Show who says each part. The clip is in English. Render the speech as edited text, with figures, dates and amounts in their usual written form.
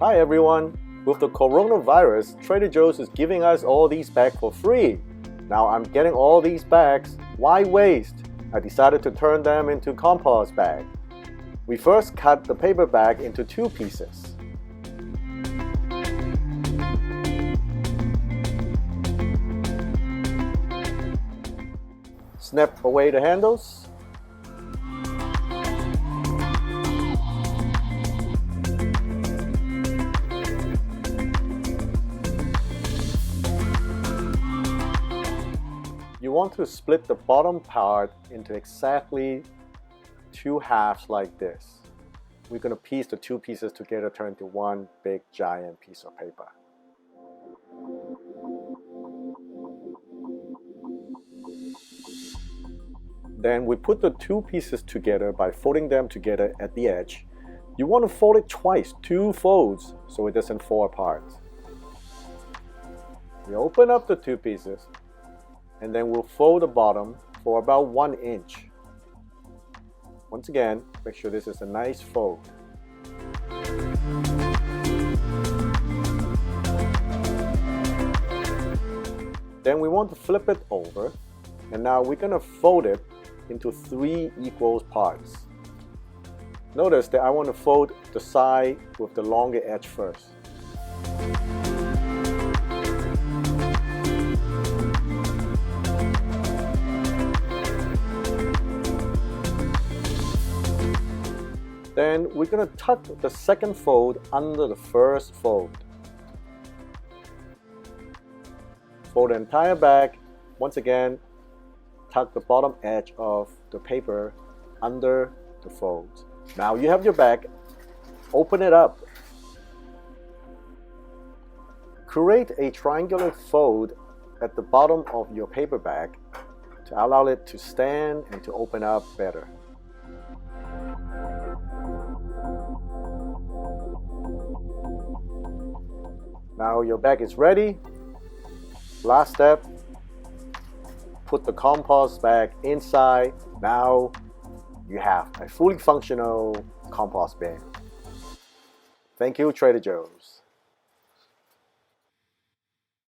Speaker 1: Hi everyone! With the coronavirus, Trader Joe's is giving us all these bags for free. Now I'm getting all these bags. Why waste? I decided to turn them into compost bag. We first cut the paper bag into 2 pieces. Snap away the handles. You want to split the bottom part into exactly 2 halves like this. We're going to piece the 2 pieces together, turn into one big giant piece of paper. Then we put the 2 pieces together by folding them together at the edge. You want to fold it twice, 2 folds, so it doesn't fall apart. We open up the 2 pieces, and then we'll fold the bottom for about 1 inch. Once again, make sure this is a nice fold. Then we want to flip it over, and now we're going to fold it into 3 equal parts. Notice that I want to fold the side with the longer edge first. Then we're going to tuck the second fold under the first fold. Fold the entire bag. Once again, tuck the bottom edge of the paper under the folds. Now you have your bag. Open it up. Create a triangular fold at the bottom of your paper bag to allow it to stand and to open up better. Now your bag is ready. Last step, put the compost bag inside. Now you have a fully functional compost bin. Thank you, Trader Joe's.